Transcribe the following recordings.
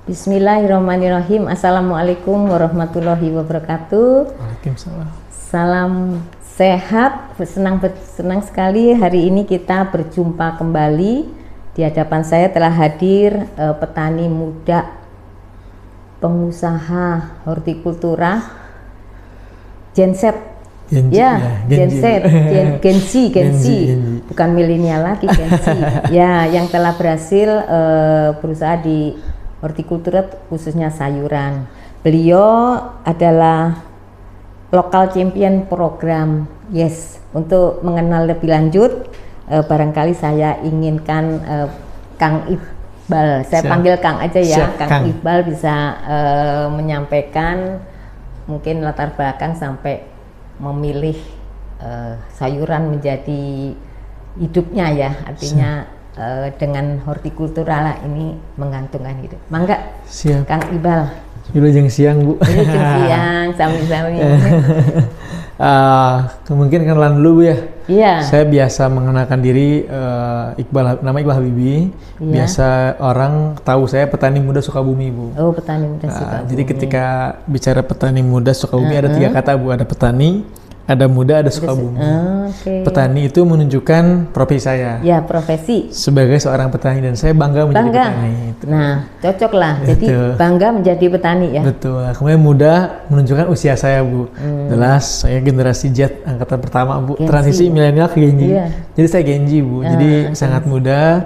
Bismillahirrahmanirrahim. Assalamualaikum warahmatullahi wabarakatuh. Waalaikumsalam. Salam sehat. Senang sekali hari ini kita berjumpa kembali. Di hadapan saya telah hadir petani muda, pengusaha hortikultura, genset. Genzi, bukan milenial lagi, Genzi. Ya, yang telah berhasil berusaha di hortikultura khususnya sayuran. Beliau adalah local champion program. Yes, untuk mengenal lebih lanjut, barangkali saya inginkan Kang Iqbal. Saya panggil Kang aja ya. Kang Iqbal bisa menyampaikan mungkin latar belakang sampai memilih sayuran menjadi hidupnya ya, artinya dengan hortikultura lah ini menggantungkan hidup. Mangga, siap. Kang Iqbal. Wilujeng siang, Bu. Wilujeng siang, sami-sami. Mungkin kenalan dulu, Bu ya. Iya. Saya biasa mengenalkan diri Iqbal, nama Iqbal Habibie. Iya. Biasa orang tahu saya petani muda Sukabumi, Bu. Oh, petani muda Sukabumi. Jadi ketika bicara petani muda Sukabumi ada 3 kata, Bu. Ada petani, ada muda, ada Sukabumi. Okay. Petani itu menunjukkan profesi saya. Ya, profesi. Sebagai seorang petani, dan saya bangga menjadi petani. Itu. Nah, cocok lah. Jadi bangga menjadi petani ya. Betul. Kemudian muda menunjukkan usia saya, Bu. Jelas saya generasi Z angkatan pertama, Bu. Genzi. Transisi milenial ke Genzi. Iya. Jadi saya Genzi, Bu. Jadi sangat muda.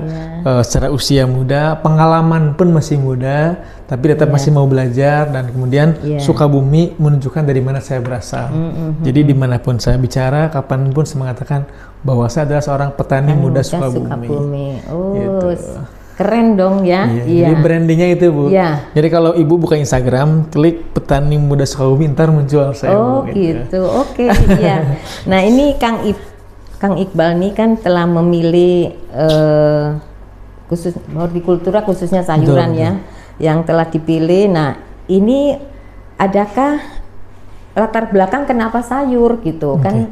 Secara usia muda, pengalaman pun masih muda, tapi tetap masih mau belajar, dan kemudian Sukabumi menunjukkan dari mana saya berasal. Jadi dimanapun saya bicara, kapanpun saya mengatakan bahwa saya adalah seorang petani muda Sukabumi. Oh, gitu. Keren dong ya. Jadi brandingnya itu, Bu. Jadi kalau Ibu buka Instagram, klik petani muda Sukabumi, ntar muncul saya. Oh, Bu, gitu. Oke, iya. Nah, ini Kang Iqbal nih kan telah memilih khusus hortikultura khususnya sayuran yang telah dipilih. Nah, ini adakah latar belakang kenapa sayur gitu? Kan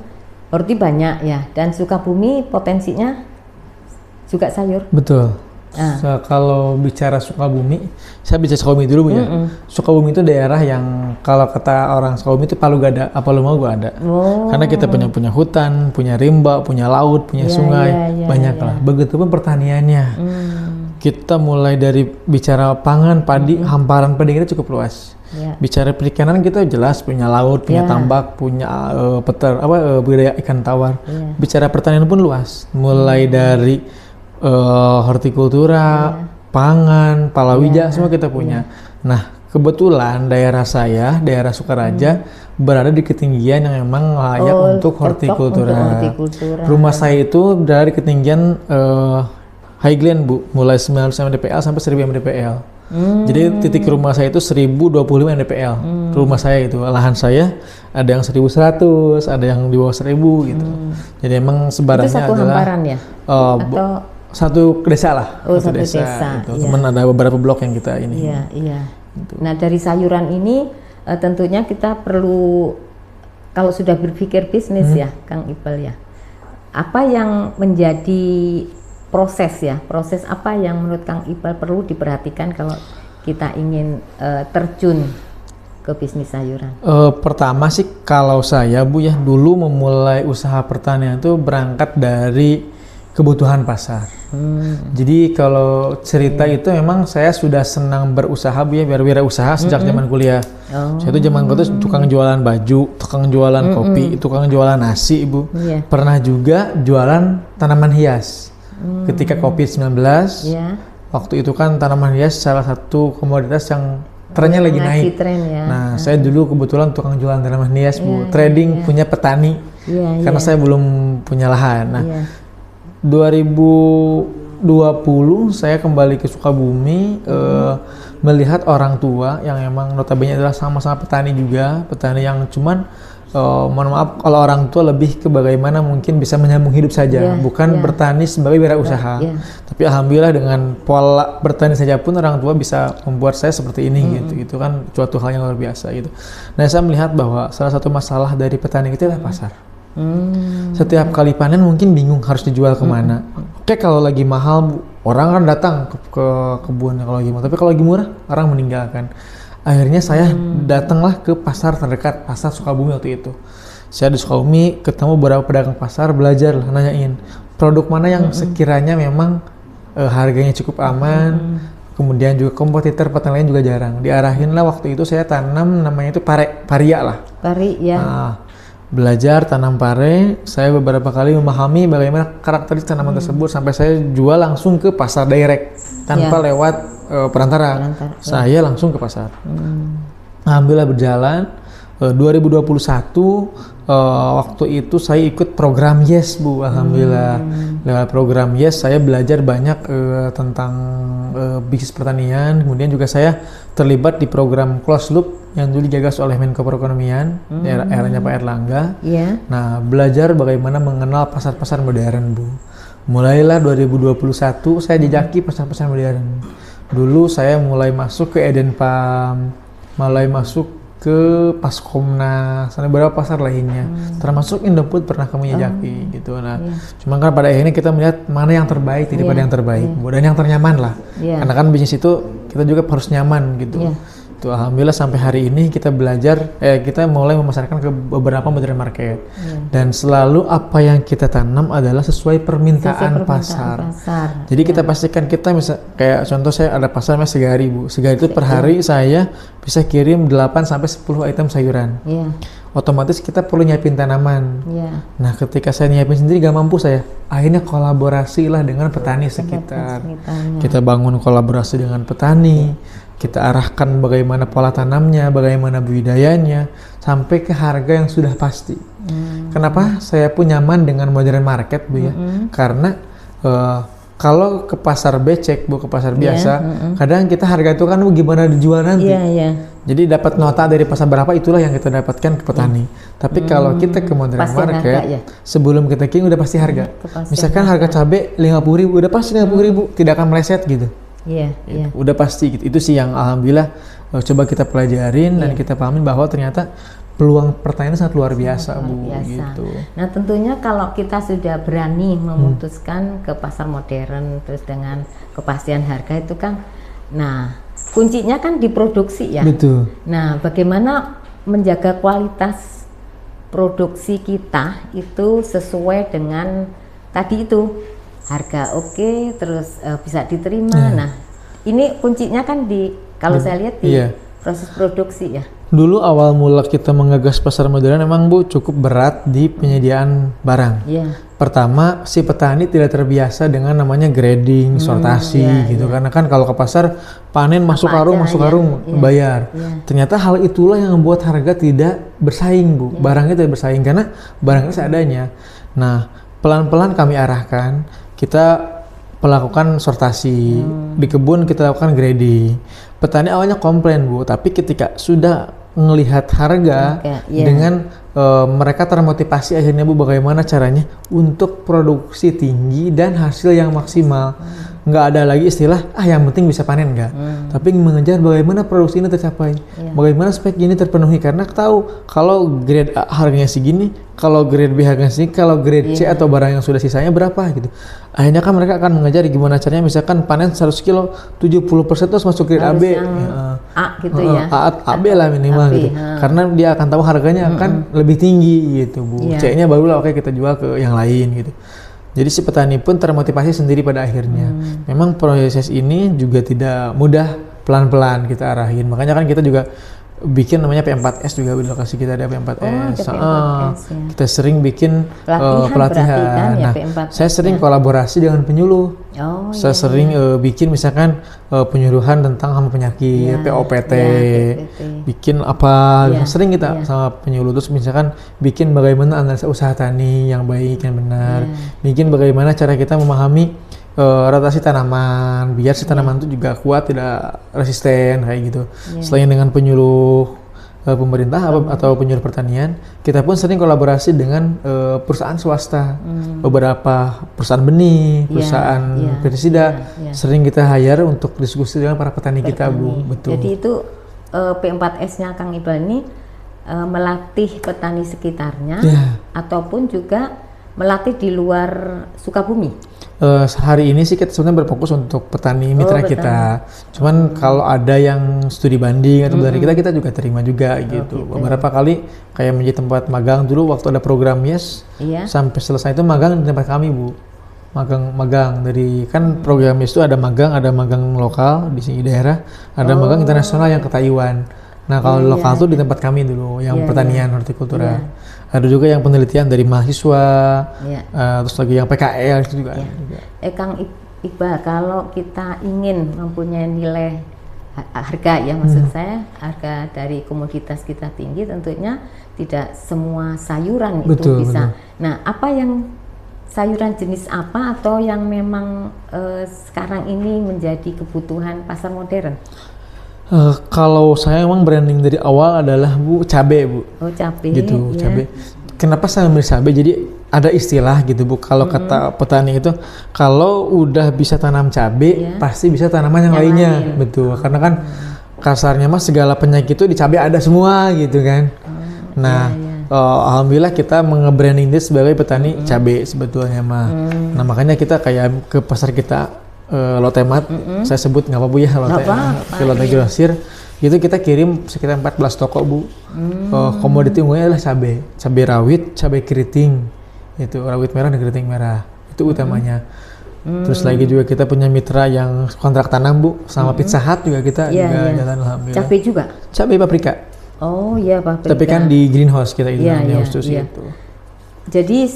horti banyak ya, dan Sukabumi potensinya juga sayur. Betul. Kalau bicara Sukabumi, saya bicara Sukabumi dulu, Bu ya. Sukabumi itu daerah yang kalau kata orang Sukabumi itu Palu Gada, apa lu mau gua ada. Karena kita punya hutan, punya rimba, punya laut, punya sungai, banyak lah. Begitupun pertaniannya. Kita mulai dari bicara pangan, padi, hamparan padi kita cukup luas. Bicara perikanan kita jelas punya laut, punya tambak, punya budidaya ikan tawar. Bicara pertanian pun luas, mulai dari hortikultura, pangan, palawija, semua kita punya. Nah, kebetulan daerah saya, daerah Sukaraja, berada di ketinggian yang memang layak untuk hortikultura. Rumah saya itu dari ketinggian Highland, Bu, mulai 900 mdpl sampai 1000 mdpl. Jadi titik rumah saya itu 1025 mdpl. Rumah saya itu, lahan saya ada yang 1100, ada yang di bawah 1000 gitu. Jadi emang sebarannya itu satu adalah hamparan ya? Atau satu desa lah. Satu desa. Gitu. Cuman ada beberapa blok yang kita ini. Iya. Gitu. Nah, dari sayuran ini tentunya kita perlu, kalau sudah berpikir bisnis ya, Kang Iqbal ya, apa yang menjadi proses apa yang menurut Kang Iqbal perlu diperhatikan kalau kita ingin terjun ke bisnis sayuran? Pertama sih kalau saya, Bu ya, dulu memulai usaha pertanian itu berangkat dari kebutuhan pasar. Jadi kalau cerita itu memang saya sudah senang berusaha, Bu ya, berwirausaha sejak zaman kuliah. Saya itu zaman kuliah tukang jualan baju, tukang jualan kopi, tukang jualan nasi, Bu. Pernah juga jualan tanaman hias. Ketika COVID-19, waktu itu kan tanaman hias salah satu komoditas yang trennya lagi naik. Nah, saya dulu kebetulan tukang jualan tanaman hias, Bu. Trading punya petani, karena saya belum punya lahan. Nah, 2020 saya kembali ke Sukabumi, melihat orang tua yang emang notabene adalah sama-sama petani juga, petani yang cuman mohon maaf kalau orang tua lebih ke bagaimana mungkin bisa menyambung hidup saja, bukan bertani sebagai wirausaha. Tapi alhamdulillah dengan pola bertani saja pun orang tua bisa membuat saya seperti ini gitu. Itu kan suatu hal yang luar biasa gitu. Nah, saya melihat bahwa salah satu masalah dari petani itu adalah pasar. Setiap kali panen mungkin bingung harus dijual kemana. Oke, kalau lagi mahal Bu, orang kan datang ke kebun kalau lagi mahal. Tapi kalau lagi murah, orang meninggalkan. Akhirnya saya datanglah ke pasar terdekat, pasar Sukabumi waktu itu. Saya di Sukabumi ketemu beberapa pedagang pasar, belajar lah, nanyain produk mana yang sekiranya memang harganya cukup aman, kemudian juga kompetitor petani lain juga jarang. Diarahin lah waktu itu saya tanam namanya itu paria lah. Pari ya. Nah, belajar tanam pare, saya beberapa kali memahami bagaimana karakteristik tanaman tersebut sampai saya jual langsung ke pasar direct tanpa lewat perantara. Saya langsung ke pasar. Alhamdulillah berjalan. 2021 waktu itu saya ikut program YES Bu, alhamdulillah. Lewat program YES saya belajar banyak tentang bisnis pertanian, kemudian juga saya terlibat di program Closed Loop yang dulu digagas oleh Menko Perekonomian eranya Pak Erlangga. Nah, belajar bagaimana mengenal pasar-pasar modern Bu. Mulailah 2021 saya dijaki pasar-pasar modern. Dulu saya mulai masuk ke Eden Farm, mulai masuk ke Paskomnas, ada beberapa pasar lainnya, termasuk Indofood pernah kami jajaki gitu. Nah, cuman kan pada akhirnya kita melihat mana yang terbaik daripada yang terbaik, dan yang ternyaman lah. Karena kan bisnis itu kita juga harus nyaman gitu. Itu alhamdulillah sampai hari ini kita belajar, kita mulai memasarkan ke beberapa modern market. Dan selalu apa yang kita tanam adalah sesuai permintaan pasar. Jadi kita pastikan kita bisa, kayak contoh saya ada pasar namanya Segari Bu. Segari itu per hari saya bisa kirim 8 sampai 10 item sayuran. Otomatis kita perlu nyiapin tanaman. Nah, ketika saya nyiapin sendiri gak mampu saya. Akhirnya kolaborasi lah dengan petani sekitar. Kita bangun kolaborasi dengan petani. Kita arahkan bagaimana pola tanamnya, bagaimana budidayanya, sampai ke harga yang sudah pasti. Kenapa saya pun nyaman dengan modern market Bu ya? Karena kalau ke pasar becek Bu, ke pasar biasa, kadang kita harga itu kan gimana dijual nanti. Jadi dapat nota dari pasar berapa itulah yang kita dapatkan ke petani. Tapi kalau kita ke modern market, sebelum kita kirim udah pasti harga. Misalkan harga cabai 50.000, udah pasti 50.000, tidak akan meleset gitu. Udah pasti gitu. Itu sih yang alhamdulillah coba kita pelajarin dan kita pahamin bahwa ternyata peluang pertanian sangat luar biasa Bu. Gitu. Nah, tentunya kalau kita sudah berani memutuskan ke pasar modern terus dengan kepastian harga itu kan, nah kuncinya kan di produksi ya. Betul. Nah, bagaimana menjaga kualitas produksi kita itu sesuai dengan tadi itu harga oke, terus bisa diterima. Nah, ini kuncinya kan di kalau saya lihat di proses produksi ya. Dulu awal mula kita menggagas pasar modern emang Bu cukup berat di penyediaan barang. Pertama, si petani tidak terbiasa dengan namanya grading, sortasi gitu. Karena kan kalau ke pasar panen masuk karung bayar. Ternyata hal itulah yang membuat harga tidak bersaing Bu. Barangnya tidak bersaing karena barangnya seadanya. Nah, pelan-pelan kami arahkan, kita melakukan sortasi, di kebun kita lakukan grading. Petani awalnya komplain Bu, tapi ketika sudah melihat harga dengan mereka termotivasi akhirnya Bu bagaimana caranya untuk produksi tinggi dan hasil yang maksimal. Nggak ada lagi istilah yang penting bisa panen enggak, tapi mengejar bagaimana produksi ini tercapai, bagaimana spek ini terpenuhi, karena tahu kalau grade A harganya segini, kalau grade B harganya segini, kalau grade C atau barang yang sudah sisanya berapa gitu. Akhirnya kan mereka akan mengejar gimana caranya, misalkan panen 100 kilo 70% terus masuk grade AB A gitu ya, AB lah minimal gitu, karena dia akan tahu harganya akan lebih tinggi gitu Bu. C-nya barulah oke kita jual ke yang lain gitu. Jadi si petani pun termotivasi sendiri pada akhirnya. Memang proses ini juga tidak mudah, pelan-pelan kita arahin. Makanya kan kita juga bikin namanya P4S juga di lokasi kita ada P4S. Kita sering bikin pelatihan. Nah, saya sering kolaborasi dengan penyuluh. Saya sering bikin misalkan penyuluhan tentang hama penyakit, POPT, bikin apa, sering kita sama penyuluh. Terus misalkan bikin bagaimana analisa usaha tani yang baik, yang benar, bikin bagaimana cara kita memahami rotasi tanaman biar si tanaman itu juga kuat, tidak resisten kayak gitu. Selain dengan penyuluh pemerintah atau penyuluh pertanian, kita pun sering kolaborasi dengan perusahaan swasta, beberapa perusahaan benih, perusahaan pestisida, sering kita hire untuk diskusi dengan para petani kita Bu. Betul. Jadi itu P4S-nya Kang Iqbal ini melatih petani sekitarnya Ya. ataupun juga melatih di luar Sukabumi? Hari ini sih kita sebenarnya berfokus untuk petani mitra petani. kita. Cuman kalau ada yang studi banding atau dari kita juga terima juga gitu. gitu. Beberapa kali kayak menjadi tempat magang dulu waktu ada program YES, Iya. sampai selesai itu magang di tempat kami, Bu. Magang dari kan program YES itu ada magang lokal di sini daerah, ada magang internasional yang ke Taiwan. Nah, kalau lokal tuh di tempat kami dulu yang pertanian hortikultura. Ada juga yang penelitian dari mahasiswa, terus lagi yang PKL itu juga ada juga. Kang Iqbal, kalau kita ingin mempunyai nilai harga ya, maksud saya harga dari komoditas kita tinggi, tentunya tidak semua sayuran itu bisa. Nah, apa yang sayuran jenis apa atau yang memang sekarang ini menjadi kebutuhan pasar modern? Kalau saya emang branding dari awal adalah Bu cabe, Bu. Oh, cabe. Gitu, cabe. Kenapa saya memilih cabe? Jadi ada istilah gitu, Bu. Kalau kata petani itu, kalau udah bisa tanam cabe, pasti bisa tanaman yang lainnya. Betul. Karena kan kasarnya mah segala penyakit itu di cabe ada semua gitu kan. Nah, alhamdulillah kita mengebranding dia sebagai petani cabe sebetulnya mah. Nah, makanya kita kayak ke pasar kita Lotemat, saya sebut nggak apa Bu ya, Lote Grosir, itu kita kirim sekitar 14 toko Bu. Komoditi unggulnya adalah cabai rawit, cabai keriting, itu rawit merah dan keriting merah, itu utamanya. Terus lagi juga kita punya mitra yang kontrak tanam Bu, sama Pizza Hut juga kita juga jalan alhamdulillah. Cabai juga? Cabai paprika. Oh iya, paprika. Tapi kan di greenhouse kita itu namanya khusus itu. Jadi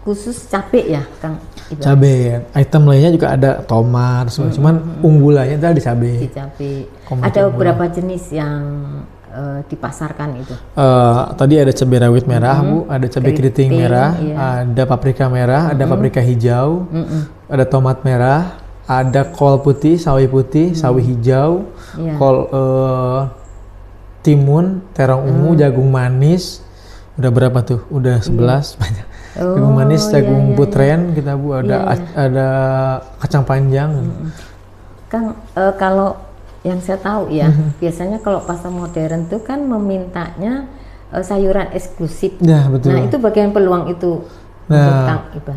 khusus cabai ya, Kang? Cabai, item lainnya juga ada tomat, cuman unggulannya adalah di cabai. Di cabai. Ada beberapa jenis yang dipasarkan itu? Tadi ada cabai rawit merah, Bu, ada cabai keriting merah, ada paprika merah, ada paprika hijau, ada tomat merah, ada kol putih, sawi hijau, kol timun, terong ungu, jagung manis. Udah berapa tuh? Udah 11 banyak. Jagung manis, jagung putren kita Bu, ada kacang panjang. Kang, kalau yang saya tahu ya, biasanya kalau pasar modern tuh kan memintanya sayuran eksklusif. Ya, betul. Nah, itu bagian peluang itu untuk Kang Iqbal.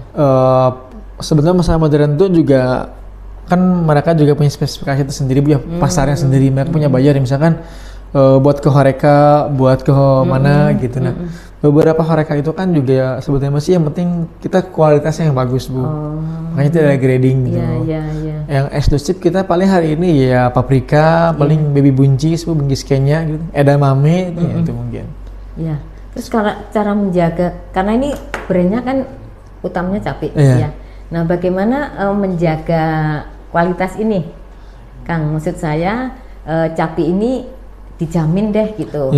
Sebenarnya pasar modern tuh juga kan mereka juga punya spesifikasi tersendiri Bu ya, pasarnya sendiri. Mereka punya buyer misalkan buat ke Horeca, buat ke mana gitu. Nah, beberapa Horeca itu kan juga sebetulnya masih yang penting kita kualitasnya yang bagus Bu. Makanya itu ada grading gitu. Yang eksklusif kita paling hari ini ya paprika, paling baby buncis Bu, buncis Kenya gitu. Edamame itu mungkin. Ya. Terus cara menjaga, karena ini brandnya kan utamanya cabai ya. Nah, bagaimana menjaga kualitas ini, Kang? Maksud saya cabai ini dijamin deh gitu.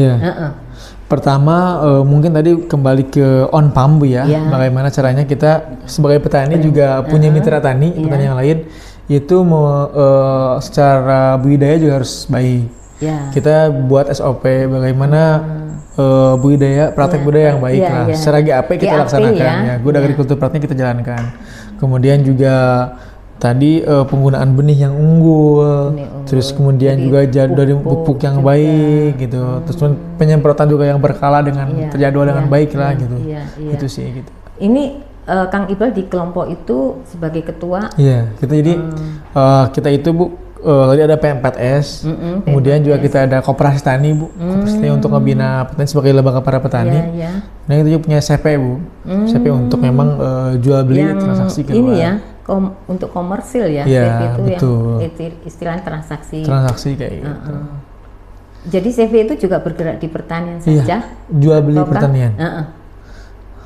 Pertama mungkin tadi kembali ke on pump Bu ya. Bagaimana caranya kita sebagai petani juga punya mitra tani, petani yang lain itu secara budidaya juga harus baik. Kita buat SOP bagaimana budidaya, praktek budidaya yang baik lah. Secara GAP kita laksanakan ya. Good Agriculture praktek kita jalankan. Kemudian juga tadi penggunaan benih yang unggul, terus kemudian juga dari pupuk yang baik gitu, terus penyemprotan juga yang berkala dengan terjadwal dengan baik lah gitu. Itu sih gitu. Ini Kang Iqbal di kelompok itu sebagai ketua? Iya, kita jadi kita itu Bu, tadi ada P4S, kemudian juga kita ada koperasi tani Bu, koperasi tani untuk membina petani sebagai lembaga para petani. Nah itu juga punya CP Bu, CP untuk memang jual beli transaksi keluar. Ini ya. Untuk komersil ya, CV itu betul. Yang istilah transaksi kayak gitu. Jadi CV itu juga bergerak di pertanian saja? Jual beli pertanian.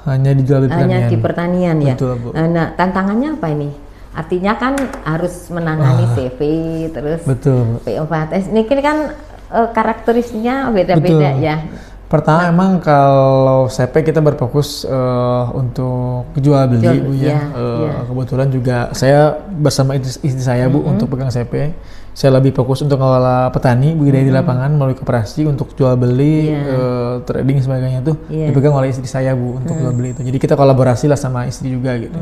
Hanya dijual beli pertanian. Hanya di pertanian ya. Betul, Bu. Nah, tantangannya apa ini? Artinya kan harus menangani CV terus P4S. Ini kan karakteristiknya beda-beda ya. Pertama emang kalau CP kita berfokus untuk jual beli Bu ya. Kebetulan juga saya bersama istri saya Bu untuk pegang CP. Saya lebih fokus untuk mengelola petani budidaya di lapangan melalui koperasi untuk jual beli, trading sebagainya tuh dipegang oleh istri saya Bu untuk jual beli itu. Jadi kita kolaborasi lah sama istri juga gitu.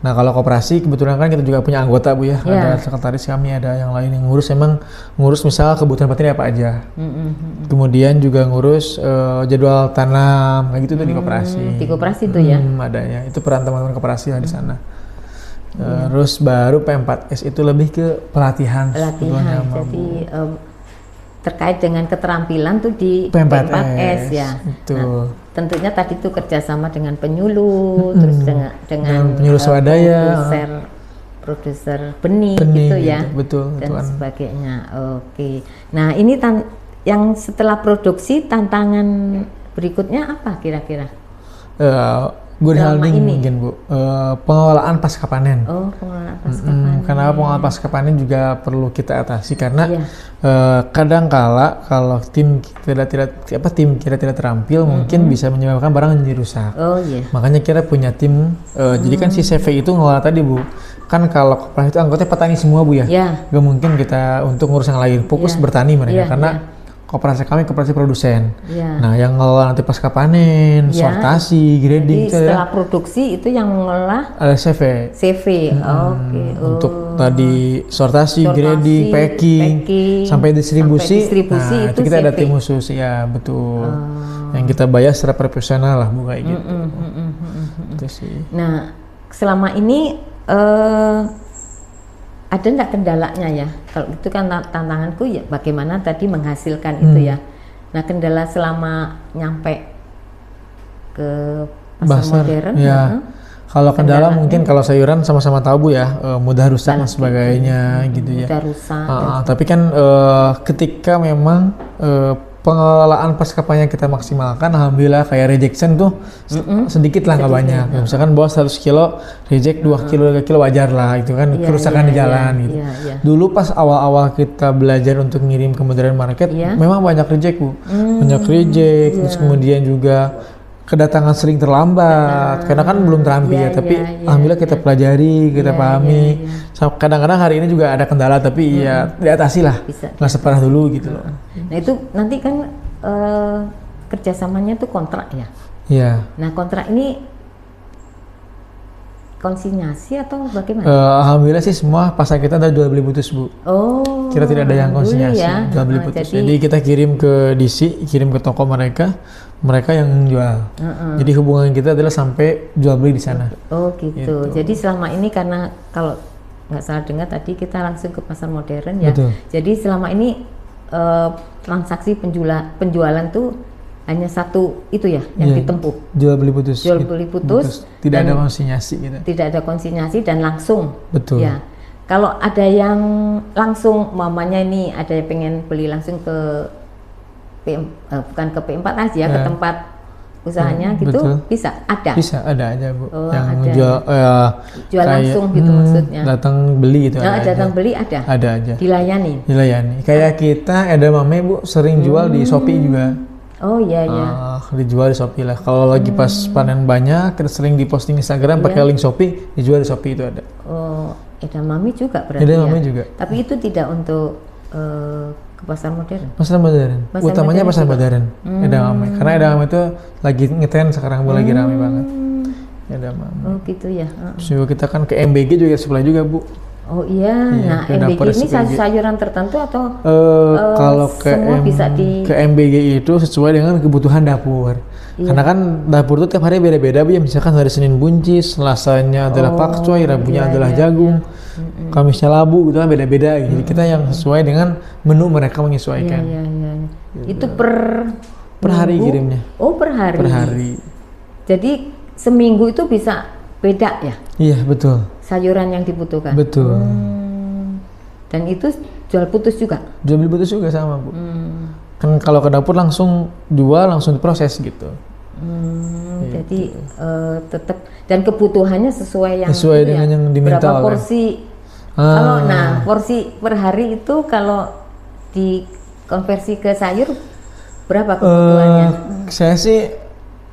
Nah kalau koperasi kebetulan kan kita juga punya anggota Bu ya, Ya. ada sekretaris kami, ada yang lain yang ngurus, emang ngurus misal kebutuhan petani apa aja. Kemudian juga ngurus jadwal tanam, kayak gitu tuh di koperasi. Di koperasi tuh ya. Adanya, itu peran teman-teman koperasi lah di sana. Terus baru P4S itu lebih ke pelatihan. Pelatihan, jadi terkait dengan keterampilan tuh di P4S ya. itu. Nah, tentunya tadi tuh kerjasama dengan penyuluh, terus dengan penyuluh swadaya, produser benih gitu ya, betul, dan sebagainya. Oke. Nah ini yang setelah produksi tantangan berikutnya apa kira-kira? Good handling mungkin Bu, pengelolaan pasca panen. Oh, pengelolaan pasca panen. Kenapa pengelolaan pasca panen juga perlu kita atasi karena kadang-kala kalau tim kita tidak terampil mungkin bisa menyebabkan barang menjadi rusak. Oh iya. Makanya kita punya tim. Jadi kan si CV itu ngelola tadi Bu. Kan kalau koperasi itu anggotanya petani semua Bu ya. Gak mungkin kita untuk ngurus yang lain, fokus bertani mereka karena koperasi kami koperasi produsen. Nah, yang ngelola nanti pasca panen, sortasi, grading. Jadi setelah produksi itu yang mengelola ada CV. Oke. Untuk tadi sortasi, grading, packing, sampai distribusi. Nah, itu kita ada tim khusus ya, betul. Yang kita bayar secara profesional lah Bu kayak gitu. Itu sih. Nah, selama ini ada enggak kendalanya ya? Kalau itu kan tantanganku ya bagaimana tadi menghasilkan itu ya. Nah, kendala selama nyampe ke pasar modern ya. Kalau kendala mungkin kalau sayuran sama-sama tahu Bu ya, mudah rusak dan sebagainya gitu ya. Mudah rusak. Tapi kan ketika memang pengelolaan pasca panen kita maksimalkan, alhamdulillah kayak rejection tuh sedikit lah, nggak banyak. Misalkan bawa 100 kilo, reject 2 kilo, 3 kilo wajar lah, itu kan kerusakan di jalan gitu. Dulu pas awal-awal kita belajar untuk ngirim ke modern market, memang banyak reject Bu, banyak reject, terus kemudian juga kedatangan sering terlambat, karena kan belum terampil ya, tapi alhamdulillah kita pelajari, kita pahami. Kadang-kadang hari ini juga ada kendala, tapi ya diatasi lah, nggak separah dulu gitu loh. Nah itu nanti kan kerjasamanya tuh kontrak ya? Iya. Nah kontrak ini konsinyasi atau bagaimana? Alhamdulillah sih semua pasar kita ada jual beli putus Bu. Oh. Kita tidak ada yang konsinyasi, jual beli putus. Jadi kita kirim ke DC, kirim ke toko mereka yang menjual. Jadi hubungan kita adalah sampai jual beli di sana. Oh gitu. Jadi selama ini karena kalau nggak salah dengar tadi kita langsung ke pasar modern ya. Betul. Jadi selama ini transaksi penjualan tuh hanya satu itu ya yang ditempuh. Jual beli putus. Jual beli putus. Tidak ada konsinyasi gitu. Tidak ada konsinyasi dan langsung. Betul. Ya. Kalau ada yang langsung, mamanya ini ada yang pengen beli langsung ke bukan ke P4 aja, ke tempat usahanya gitu, bisa ada aja Bu, yang ada. jual langsung gitu maksudnya, datang beli gitu, datang beli ada aja, dilayani kayak kita edamame Bu sering jual di Shopee juga. Oh iya dijual di Shopee lah, kalau lagi pas panen banyak kita sering di posting Instagram pakai link Shopee, dijual di Shopee itu ada. Edamame juga berarti edamame juga, tapi itu tidak untuk ke pasar modern. Pasar modern. Utamanya pasar modern. Edamame. Karena edamame itu lagi ngetren sekarang, lagi ramai banget. Edamame. Oh gitu ya. Terus kita kan ke MBG juga supply juga Bu. Oh iya. Nah MBG ini sayuran tertentu atau kalau ke MBG itu sesuai dengan kebutuhan dapur. Karena kan dapur itu tiap hari beda-beda Bu ya. Misalkan hari Senin buncis, Selasanya adalah pakcoy, Rabunya adalah jagung. Kamisnya labu gitu kan beda-beda gitu. Jadi kita yang sesuai dengan menu mereka menyesuaikan. Gitu. Itu per hari kirimnya. Oh per hari. Per hari. Jadi seminggu itu bisa beda ya? Iya betul. Sayuran yang dibutuhkan. Betul. Dan itu jual putus juga? Jual beli putus juga sama Bu. Kan kalau ke dapur langsung jual, langsung diproses gitu. Jadi tetap dan kebutuhannya sesuai dengan yang diminta berapa porsi? Kalau porsi per hari itu kalau dikonversi ke sayur berapa kebutuhannya? Saya sih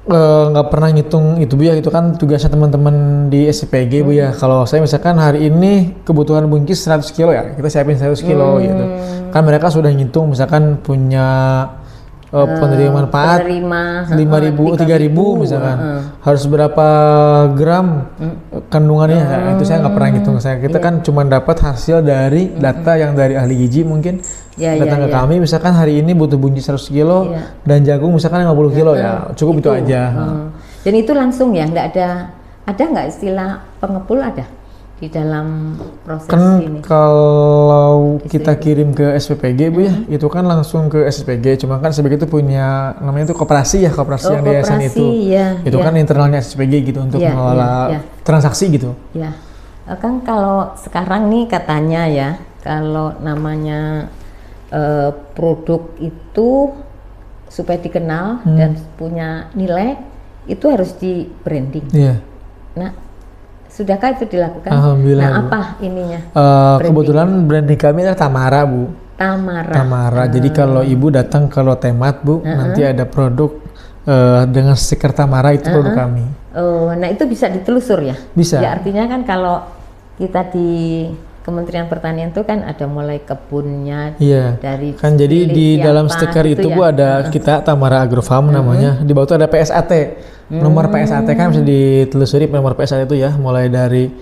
nggak pernah ngitung itu Bu ya, itu kan tugasnya teman-teman di SPG Bu ya. Kalau saya misalkan hari ini kebutuhan bungkis 100 kilo ya, kita siapin 100 kilo gitu. Kan mereka sudah ngitung misalkan punya penerima manfaat penerima 5.000, 3.000 misalkan. Harus berapa gram kandungannya? Nah, itu saya nggak pernah ngitung. Kita kan cuma dapat hasil dari data yang dari ahli gizi mungkin datang ke kami. Misalkan hari ini butuh buncis 100 kilo dan jagung misalkan 50 kilo ya cukup itu aja. Dan itu langsung ya, nggak ada nggak istilah pengepul ada di dalam proses kan ini? Kalau kita kirim ke SPPG Bu ya, itu kan langsung ke SPPG. Cuma kan SPPG itu punya namanya itu koperasi ya, koperasi yang di yayasan itu. Itu kan internalnya SPPG gitu untuk mengelola transaksi gitu. Ya, kan kalau sekarang nih katanya ya, kalau namanya produk itu supaya dikenal dan punya nilai itu harus di branding. Nah, sudahkah itu dilakukan? Alhamdulillah. Nah, apa ininya? Kebetulan branding kami adalah Tamara, Bu. Tamara. Jadi kalau Ibu datang ke Lotemat, Bu, nanti ada produk dengan stiker Tamara, itu produk kami. Oh, nah itu bisa ditelusur ya? Bisa. Ya, artinya kan kalau kita di Kementerian Pertanian itu kan ada mulai kebunnya dari kan jadi di dalam stiker itu Bu ada kita Tamara Agrofarm namanya. Di bawah itu ada PSAT. Nomor PSAT kan bisa ditelusuri nomor PSAT itu ya, mulai dari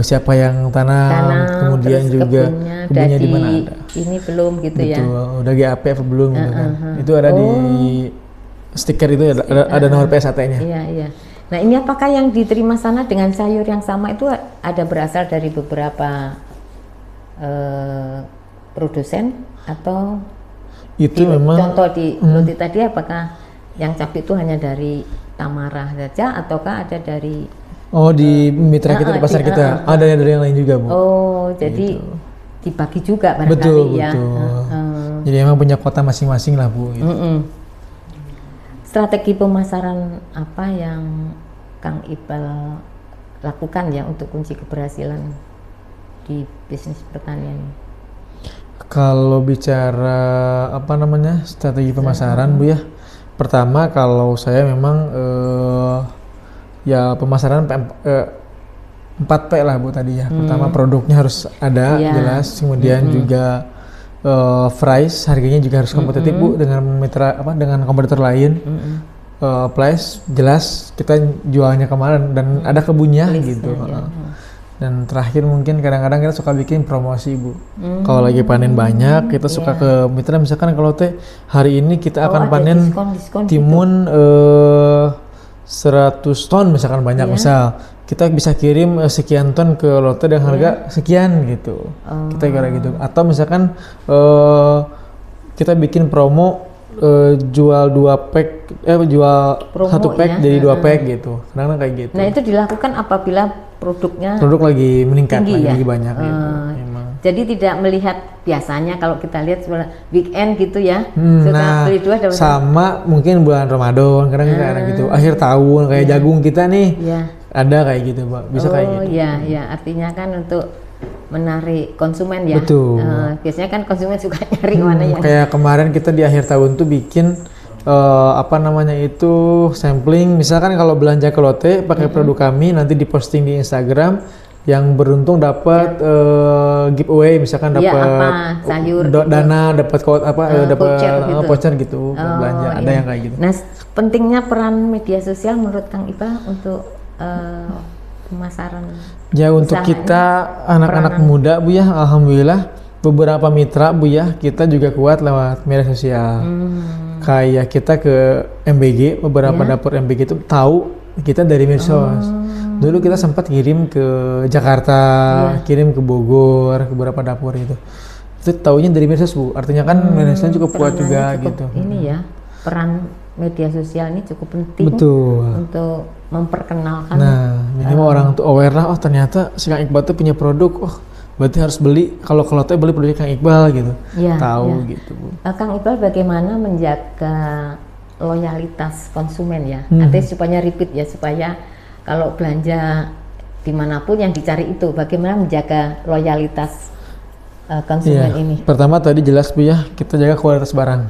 siapa yang tanam kemudian juga kebunnya di mana ada. Ini belum gitu. Betul, ya. Udah GAP apa belum gitu kan. Itu ada di stiker itu ada nomor PSAT-nya. Iya. Nah, ini apakah yang diterima sana dengan sayur yang sama itu ada berasal dari beberapa produsen atau itu memang contoh di Loti tadi apakah yang cabai itu hanya dari Tamara saja ataukah ada dari di mitra kita di pasar kita ada dari yang lain juga Bu. Jadi gitu. Dibagi juga barangkali betul. Jadi emang punya kota masing-masing lah Bu gitu. Strategi pemasaran apa yang Kang Iqbal lakukan ya untuk kunci keberhasilan di bisnis pertanian? Kalau bicara strategi pemasaran Bu ya, pertama kalau saya memang ya pemasaran 4P lah Bu tadi ya. Pertama produknya harus ada jelas, kemudian juga price harganya juga harus kompetitif Bu dengan mitra dengan kompetitor lain. Price jelas kita jualnya kemarin dan ada kebunnya gitu. Dan terakhir mungkin kadang-kadang kita suka bikin promosi Bu. Kalau lagi panen banyak kita suka ke mitra, misalkan kalau hari ini kita akan panen timun 100 ton misalkan banyak misal kita bisa kirim sekian ton ke Lotte dengan harga sekian gitu. Kita kira gitu. Atau misalkan kita bikin promo jual 2 pack jual promo 1 pack jadi 2 pack gitu. Kadang-kadang kayak gitu. Nah, itu dilakukan apabila produk lagi meningkat tinggi, lagi banyak gitu. Jadi tidak melihat biasanya kalau kita lihat weekend gitu ya. Suka beli 2 dapat sama mungkin bulan Ramadan kadang-kadang gitu. Akhir tahun kayak jagung kita nih. Ada kayak gitu, Pak. Bisa kayak gitu. Iya, artinya kan untuk menarik konsumen ya. Betul. Biasanya kan konsumen suka nyari mana yang kayak kemarin kita di akhir tahun tuh bikin sampling. Misalkan kalau belanja ke Lotte pakai produk kami nanti diposting di Instagram, yang beruntung dapat giveaway misalkan dapat sayur dana, dapat voucher gitu belanja. Ada yang kayak gitu. Nah, pentingnya peran media sosial menurut Kang Iqbal untuk pemasaran ya untuk kita anak-anak muda Bu ya, alhamdulillah beberapa mitra Bu ya kita juga kuat lewat media sosial. Kayak kita ke MBG, beberapa dapur MBG itu tahu kita dari medsos. Dulu kita sempat kirim ke Jakarta, kirim ke Bogor, ke beberapa dapur itu taunya dari medsos Bu. Artinya kan media sosial cukup kuat juga gitu. Ini ya, peran media sosial ini cukup penting untuk memperkenalkan. Nah, minimal orang tuh aware lah, ternyata si Kang Iqbal tuh punya produk, berarti harus beli. Kalau Lotte beli produk Kang Iqbal gitu. Tahu gitu Bu. Kang Iqbal bagaimana menjaga loyalitas konsumen ya? Artinya supaya repeat ya, supaya kalau belanja dimanapun yang dicari itu, bagaimana menjaga loyalitas konsumen ini? Pertama tadi jelas Bu ya, kita jaga kualitas barang.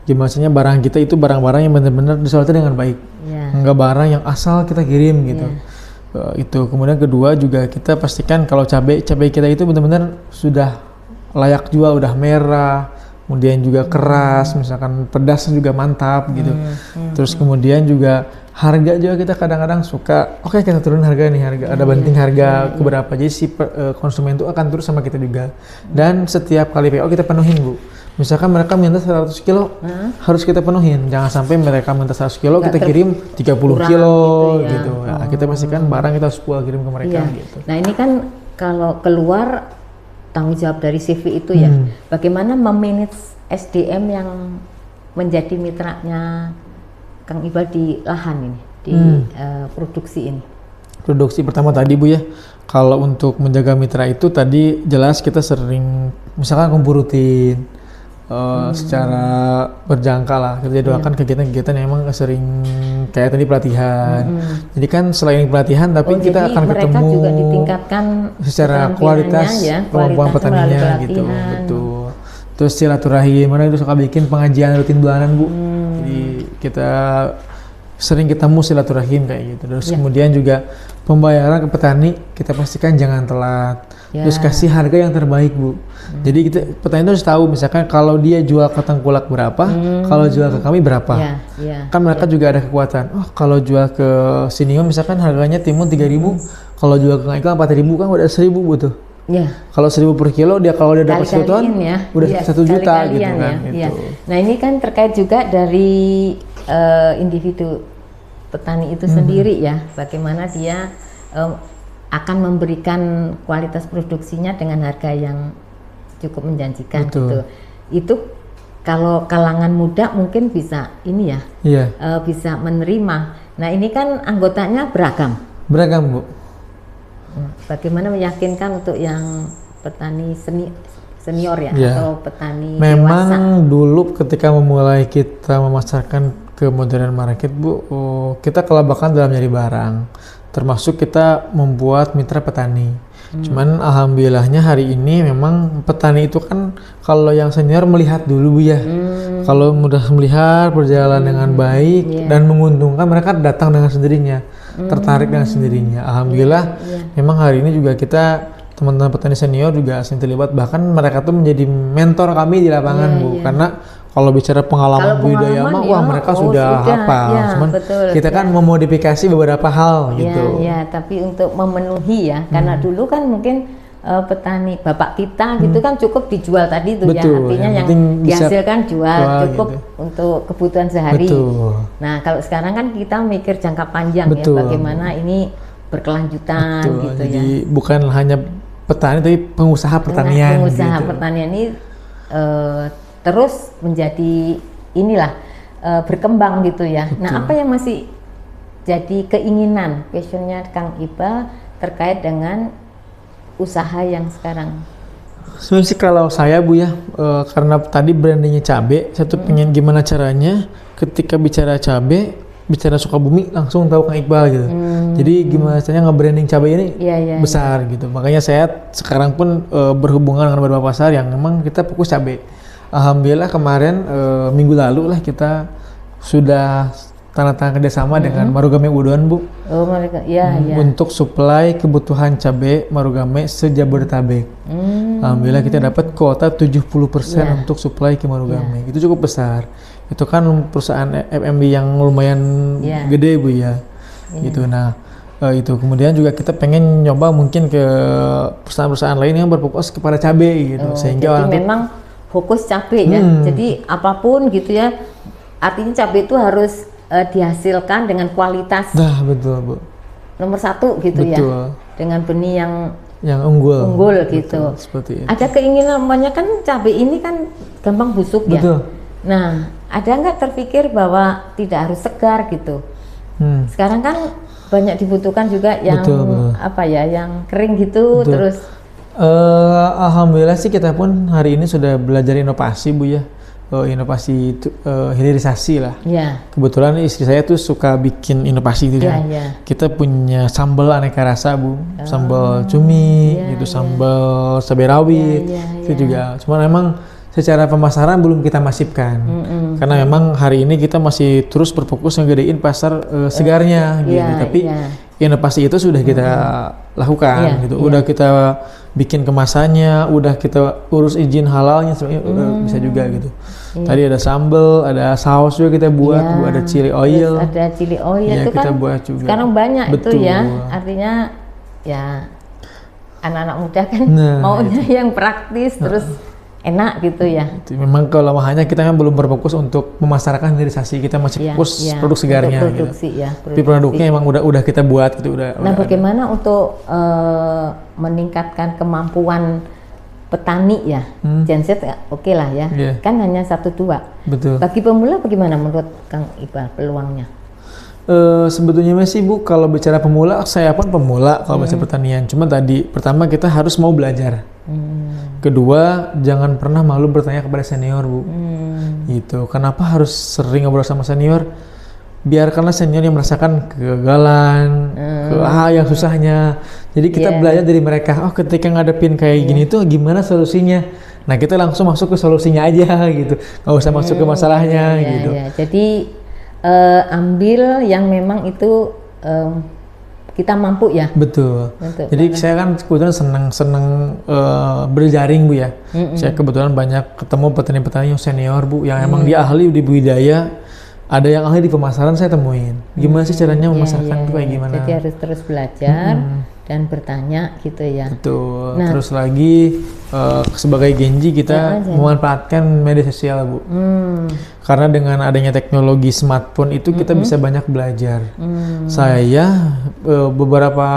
Gimana barang kita itu barang-barang yang benar-benar disolati dengan baik, enggak barang yang asal kita kirim gitu. Itu kemudian kedua juga kita pastikan kalau cabai kita itu benar-benar sudah layak jual, udah merah, kemudian juga keras, misalkan pedas juga mantap gitu. Terus kemudian juga harga juga kita kadang-kadang suka, oke, kita turun harga nih, ada banting harga ke berapa, jadi si konsumen itu akan turun sama kita juga. Dan setiap kali PO kita penuhin, Bu. Misalkan mereka minta 100 kilo, harus kita penuhin. Jangan sampai mereka minta 100 kilo, kita kirim 30 kilo gitu. Nah, kita pastikan barang kita harus kirim ke mereka gitu. Nah ini kan kalau keluar tanggung jawab dari CV itu ya, bagaimana memanage SDM yang menjadi mitranya Kang Iqbal di lahan ini, di produksi ini. Produksi pertama tadi, Bu ya, kalau untuk menjaga mitra itu tadi jelas kita sering misalkan kumpul rutin, secara berjangka lah, kita jadwalkan kegiatan-kegiatan yang emang sering kayak tadi pelatihan. Jadi kan selain pelatihan, tapi kita akan ketemu juga ditingkatkan secara kualitas kemampuan petaninya gitu, betul. Terus silaturahim, mana itu suka bikin pengajian rutin bulanan, Bu. Jadi kita sering ketemu silaturahim kayak gitu. Terus kemudian juga pembayaran ke petani kita pastikan jangan telat. Terus kasih harga yang terbaik, Bu. Jadi kita petani itu harus tahu misalkan kalau dia jual ke Tengkulak berapa, kalau jual ke kami berapa. Kan mereka juga ada kekuatan. Oh, kalau jual ke Siniom misalkan harganya timun 3.000, kalau jual ke Iqbal 4.000 kan udah 1.000, Bu tuh. Kalau 1.000 per kilo, kalau dia dapat 1 ton, udah 1 juta gitu kan. Gitu. Nah ini kan terkait juga dari individu petani itu sendiri ya, bagaimana dia akan memberikan kualitas produksinya dengan harga yang cukup menjanjikan gitu. Itu kalau kalangan muda mungkin bisa ini ya, bisa menerima. Nah ini kan anggotanya beragam, Bu. Bagaimana meyakinkan untuk yang petani senior ya, atau petani memang dewasa? Dulu ketika memulai kita memasarkan ke modern market, Bu, kita kelabakan dalam nyari barang, termasuk kita membuat mitra petani. Cuman alhamdulillahnya hari ini memang petani itu kan kalau yang senior melihat dulu, Bu ya. Kalau mudah melihat berjalan dengan baik dan menguntungkan, mereka datang dengan sendirinya, tertarik dengan sendirinya. Alhamdulillah memang hari ini juga kita teman-teman petani senior juga sering terlibat, bahkan mereka tuh menjadi mentor kami di lapangan, Bu. Karena kalau bicara pengalaman budidaya mah, wah mereka sudah hafal. Cuman kita kan memodifikasi beberapa hal gitu. Tapi untuk memenuhi ya, karena dulu kan mungkin petani bapak kita gitu kan cukup dijual tadi tuh ya, artinya yang dihasilkan jual cukup gitu untuk kebutuhan sehari. Nah kalau sekarang kan kita mikir jangka panjang ya, bagaimana ini berkelanjutan gitu. Jadi bukan hanya petani tapi pengusaha pertanian. Pengusaha pertanian ini terus menjadi inilah berkembang gitu ya. Nah apa yang masih jadi keinginan, passionnya Kang Iqbal terkait dengan usaha yang sekarang? Sebenarnya sih kalau saya, Bu ya, karena tadi brandingnya cabe, saya tuh pengen gimana caranya ketika bicara cabe, bicara Sukabumi langsung tahu Kang Iqbal gitu. Jadi gimana caranya nge-branding cabe ini besar gitu. Makanya saya sekarang pun berhubungan dengan beberapa pasar yang memang kita fokus cabe. Alhamdulillah kemarin minggu lalu lah kita sudah tanda tangan kerjasama dengan Marugame Udon, Bu. Untuk suplai kebutuhan cabai Marugame se-Jabodetabek. Alhamdulillah kita dapat kuota 70% untuk suplai ke Marugame. Itu cukup besar. Itu kan perusahaan FMB yang lumayan gede, Bu ya. Gitu. Nah, itu kemudian juga kita pengen nyoba mungkin ke perusahaan-perusahaan lain yang berfokus kepada cabai gitu. Sehingga jadi memang fokus cabai ya. Jadi apapun gitu ya. Artinya cabai itu harus dihasilkan dengan kualitas betul, Bu. Nomor 1 gitu ya, dengan benih yang unggul gitu. Seperti itu. Ada keinginan, namanya kan cabai ini kan gampang busuk ya. Nah, ada nggak terpikir bahwa tidak harus segar gitu? Sekarang kan banyak dibutuhkan juga yang apa ya, yang kering gitu. Terus alhamdulillah sih kita pun hari ini sudah belajar inovasi, Bu ya. Inovasi hilirisasi lah. Kebetulan istri saya tuh suka bikin inovasi itu kan. Kita punya sambal aneka rasa, Bu. Sambal cumi, itu sambal cabai rawit. Itu juga. Cuman memang secara pemasaran belum kita masifkan. Karena memang hari ini kita masih terus berfokus ngegedein pasar segarnya gitu. Tapi inovasi itu sudah kita lakukan gitu. Udah kita bikin kemasannya, udah kita urus izin halalnya, sebenarnya udah bisa juga gitu. Tadi ada sambal, ada saus juga kita buat, ada chili oil. Terus ada chili oil itu kita kan buat juga. Sekarang banyak itu ya. Artinya ya anak-anak muda kan maunya yang praktis terus enak gitu ya. Memang kelemahannya kita kan belum berfokus untuk memasarkan hilirisasi, kita masih fokus produk segarnya produksi, gitu. Tapi produknya emang udah kita buat gitu udah. Nah, bagaimana untuk meningkatkan kemampuan petani ya? Genset oke lah ya. Kan hanya 1-2. Betul. Bagi pemula bagaimana menurut Kang Iqbal peluangnya? Sebetulnya sih Bu, kalau bicara pemula, saya pun pemula kalau bicara pertanian. Cuma tadi, pertama kita harus mau belajar. Kedua, jangan pernah malu bertanya kepada senior Bu. Gitu. Kenapa harus sering ngobrol sama senior? Biarkanlah senior yang merasakan kegagalan, yang susahnya. Jadi kita belajar dari mereka. Oh, ketika ngadepin kayak gini tuh gimana solusinya? Nah, kita langsung masuk ke solusinya aja gitu. Nggak usah masuk ke masalahnya gitu. Jadi ambil yang memang itu kita mampu ya. Betul. Jadi saya kan kebetulan senang berjaring Bu ya. Saya kebetulan banyak ketemu petani-petani yang senior Bu, yang emang dia ahli di budidaya. Ada yang ahli di pemasaran saya temuin. Gimana sih caranya memasarkan itu kayak gimana? Jadi harus terus belajar dan bertanya gitu ya. Betul. Nah, terus lagi sebagai Genji kita memanfaatkan media sosial Bu. Karena dengan adanya teknologi smartphone itu kita bisa banyak belajar. Saya beberapa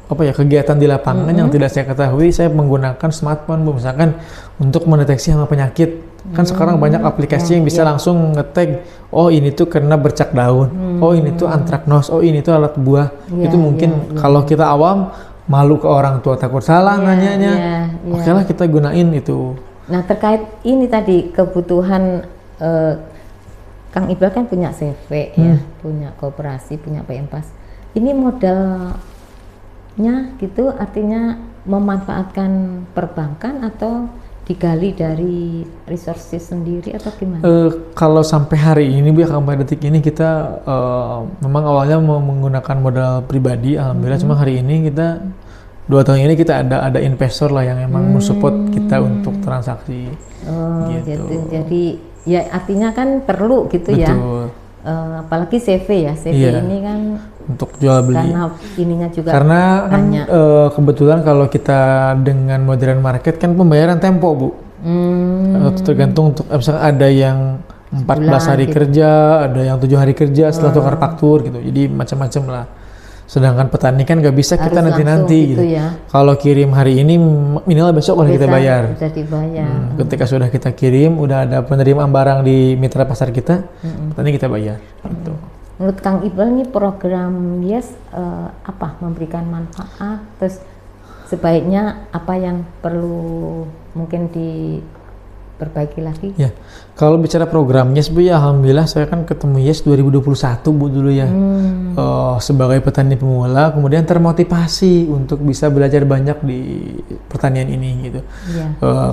kegiatan di lapangan yang tidak saya ketahui, saya menggunakan smartphone Bu, misalkan untuk mendeteksi hama penyakit. Kan sekarang banyak aplikasi yang bisa langsung nge-tag, oh ini tuh karena bercak daun, oh ini tuh antraknos, oh ini tuh alat buah. Itu mungkin kalau kita awam malu ke orang tua, takut salah nanyanya. Oke lah kita gunain itu. Nah, terkait ini tadi kebutuhan Kang Iqbal kan punya CV ya, punya koperasi, punya PMPAS. Ini modalnya gitu artinya memanfaatkan perbankan atau digali dari resources sendiri atau gimana? Kalau sampai hari ini Bu, sampai detik ini kita memang awalnya mau menggunakan modal pribadi, alhamdulillah. Cuma hari ini kita 2 tahun ini kita ada investor lah yang emang mensupport kita untuk transaksi. Gitu. Jadi ya artinya kan perlu gitu. Betul. Ya. Apalagi CV ya, CV ini kan untuk jual beli. Karena ininya juga kan kebetulan kalau kita dengan modern market kan pembayaran tempo Bu. Tergantung untuk misalnya ada yang 14 hari kerja, ada yang 7 hari kerja setelah tukar faktur gitu. Jadi macam-macam lah. Sedangkan petani kan nggak bisa kita nanti-nanti gitu. Ya. Kalau kirim hari ini minimal besok boleh kita bayar. Bisa dibayar. Ketika sudah kita kirim, udah ada penerimaan barang di mitra pasar kita, petani kita bayar. Gitu. Menurut Kang Iqbal nih program YES memberikan manfaat, terus sebaiknya apa yang perlu mungkin diperbaiki lagi? Ya, kalau bicara program YES Bu ya, alhamdulillah saya kan ketemu YES 2021 Bu dulu ya. Sebagai petani pemula, kemudian termotivasi untuk bisa belajar banyak di pertanian ini gitu.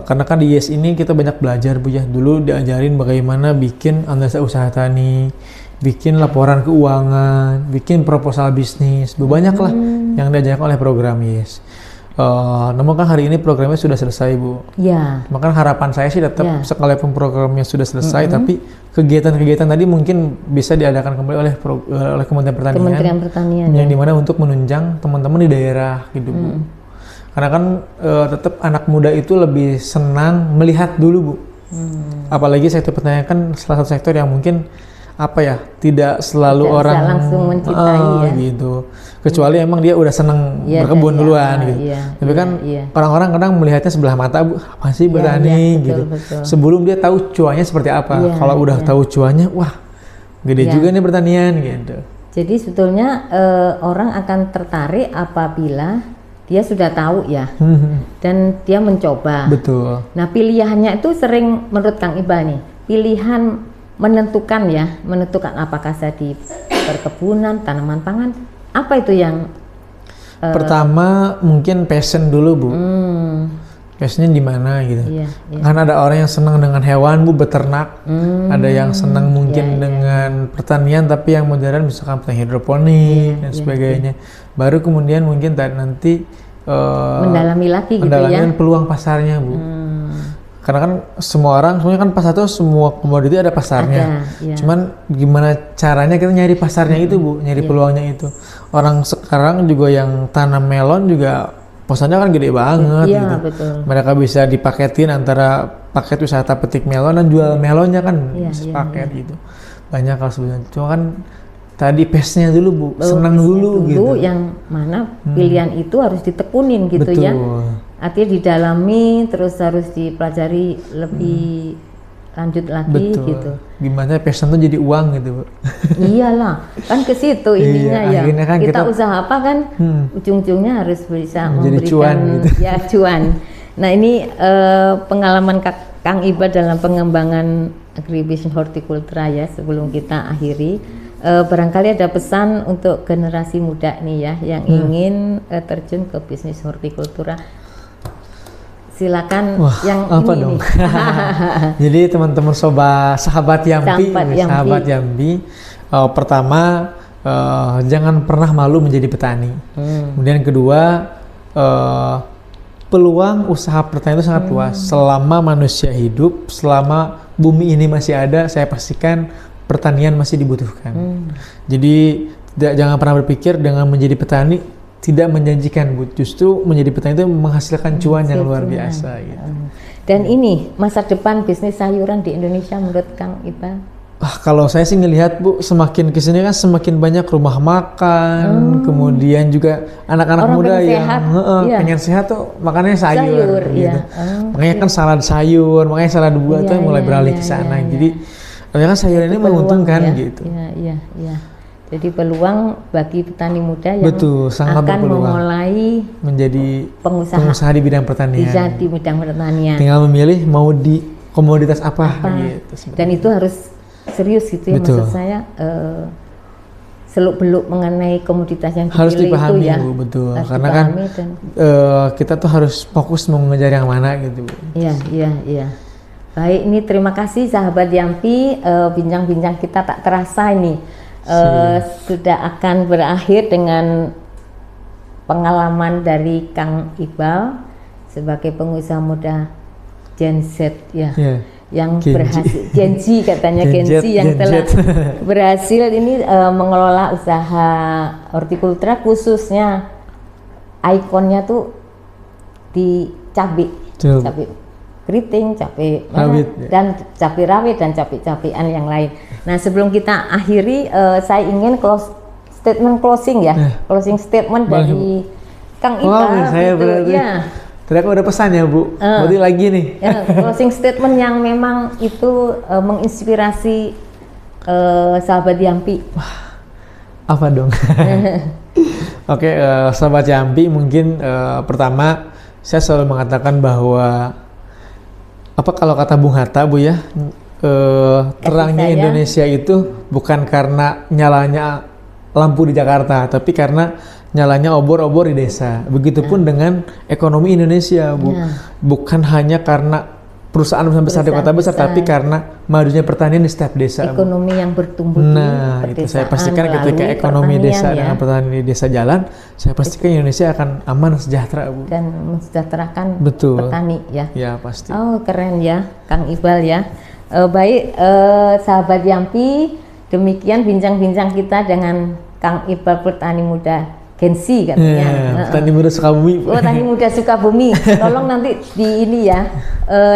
Karena kan di YES ini kita banyak belajar Bu ya. Dulu diajarin bagaimana bikin analisa usaha tani, bikin laporan keuangan, bikin proposal bisnis, banyak lah yang diajarkan oleh program YES. Namun kan hari ini programnya sudah selesai Bu. Maka harapan saya sih tetap sekalipun programnya sudah selesai, tapi kegiatan-kegiatan tadi mungkin bisa diadakan kembali oleh Kementerian Pertanian. Yang dimana untuk menunjang teman-teman di daerah gitu Bu. Karena kan tetap anak muda itu lebih senang melihat dulu Bu. Apalagi sektor pertanian kan salah satu sektor yang mungkin tidak selalu tidak orang langsung mencintai gitu. Kecuali emang dia udah seneng berkebun duluan gitu. Tapi kan orang-orang kadang melihatnya sebelah mata Bu, apa sih bertani gitu. Betul. Sebelum dia tahu cuannya seperti apa. Kalau udah tahu cuannya, wah gede juga nih pertanian gitu. Jadi sebetulnya orang akan tertarik apabila dia sudah tahu ya, dan dia mencoba. Betul. Nah pilihannya itu sering menurut Kang Iqbal nih, pilihan menentukan apakah saya di perkebunan, tanaman pangan, apa itu yang pertama mungkin passion dulu Bu. passionnya di mana gitu. Iya. Kan ada orang yang senang dengan hewan, Bu, beternak. Ada yang senang mungkin dengan pertanian, tapi yang modern misalkan pertanian hidroponik dan sebagainya. Baru kemudian mungkin nanti mendalami lagi gitu ya. Mendalami peluang pasarnya, Bu. Karena kan semua orang, sebenarnya kan pasar itu semua komoditi ada pasarnya. Cuman gimana caranya kita nyari pasarnya itu, Bu, nyari peluangnya itu. Orang sekarang juga yang tanam melon juga pasarnya kan gede banget gitu. Betul. Mereka bisa dipaketin antara paket wisata petik melon dan jual melonnya kan bisa paket gitu. Banyak kalau sebenarnya. Cuma kan tadi pace-nya dulu, Bu, senang dulu gitu. Yang mana pilihan itu harus ditekunin gitu. Betul. Ya. Artinya didalami, terus harus dipelajari lebih lanjut lagi gitu. Gimana passion tuh jadi uang gitu, Bu. Iyalah, kan ke situ ininya ya. Kan kita usaha apa kan ujung-ujungnya harus bisa memberikan cuan gitu. Ya cuan. Nah ini pengalaman Kang Iqbal dalam pengembangan agribisnis hortikultura ya, sebelum kita akhiri. Barangkali ada pesan untuk generasi muda nih ya yang ingin terjun ke bisnis hortikultura. Silakan. Wah, yang apa ini dong? nih. Jadi teman-teman sahabat Yampi, pertama jangan pernah malu menjadi petani. Kemudian kedua, peluang usaha pertanian itu sangat luas. Selama manusia hidup, selama bumi ini masih ada, saya pastikan pertanian masih dibutuhkan. Jadi jangan pernah berpikir dengan menjadi petani tidak menjanjikan, Bu. Justru menjadi petani itu menghasilkan cuan yang luar biasa gitu. Dan ini masa depan bisnis sayuran di Indonesia menurut Kang Iqbal? Kalau saya sih ngelihat, Bu, semakin kesini kan semakin banyak rumah makan, kemudian juga anak-anak muda yang pengen sehat tuh makannya sayur gitu. Makanya kan salad sayur, makanya salad buah tuh mulai beralih ke sana. Jadi kan sayur ini menguntungkan gitu. Iya. Jadi peluang bagi petani muda yang sangat akan memulai menjadi pengusaha di bidang pertanian. Di bidang pertanian. Tinggal memilih mau di komoditas apa gitu. Dan itu harus serius gitu ya, maksud saya seluk-beluk mengenai komoditas yang dipilih harus dipahami itu ya. Bu, betul. Karena kan kita tuh harus fokus mau mengejar yang mana gitu, Bu. Iya. Baik, ini terima kasih sahabat Yampi, bincang-bincang kita tak terasa ini sudah akan berakhir dengan pengalaman dari Kang Iqbal sebagai pengusaha muda Gen Z ya. Yang berhasil, Gen Z katanya, Gen Z yang telah berhasil ini mengelola usaha hortikultura, khususnya ikonnya tuh di cabai keriting, cabai merah, dan cabai rawit dan cabai-cabean yang lain. Nah sebelum kita akhiri, saya ingin closing statement dari Kang Iqbal. Saya berarti. Tadi aku ada pesan ya, Bu. Berarti lagi nih. Closing statement yang memang itu menginspirasi sahabat Yampi. Apa dong? Oke, sahabat Yampi, mungkin pertama saya selalu mengatakan bahwa kalau kata Bung Hatta, Bu ya, terangnya Indonesia itu bukan karena nyalanya lampu di Jakarta, tapi karena nyalanya obor-obor di desa. Begitupun dengan ekonomi Indonesia, Bu. Bukan hanya karena perusahaan besar di kota besar, tapi karena majunya pertanian di setiap desa. Ekonomi yang bertumbuh itu saya pastikan ketika ekonomi desa dengan pertanian di desa jalan, saya pastikan Indonesia akan aman dan sejahtera, Bu. Dan mensejahterakan petani ya. Ya, pasti. Oh, keren ya, Kang Iqbal ya. Baik, sahabat Yampi, demikian bincang-bincang kita dengan Kang Iqbal, petani muda Gen Z katanya. Petani muda Sukabumi. Petani muda Sukabumi. Tolong nanti di ini ya,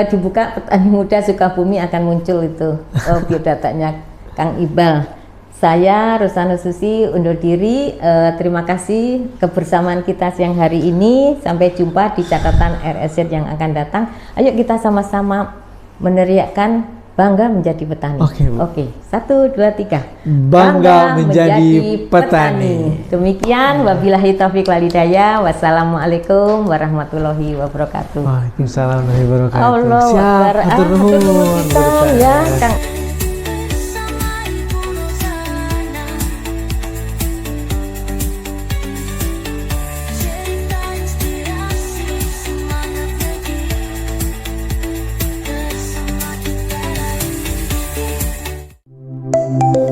dibuka petani muda Sukabumi akan muncul itu biodatanya Kang Iqbal. Saya Rosana Susi undur diri. Terima kasih kebersamaan kita siang hari ini. Sampai jumpa di catatan RSZ yang akan datang. Ayo kita sama-sama meneriakkan bangga menjadi petani. Oke. 1, 2, 3. Bangga menjadi petani. Demikian, wabillahi taufiq wal hidayah. Wassalamualaikum warahmatullahi wabarakatuh. Waalaikumsalam warahmatullahi wabarakatuh. Allah Akbar. Ya, Kang. Bu.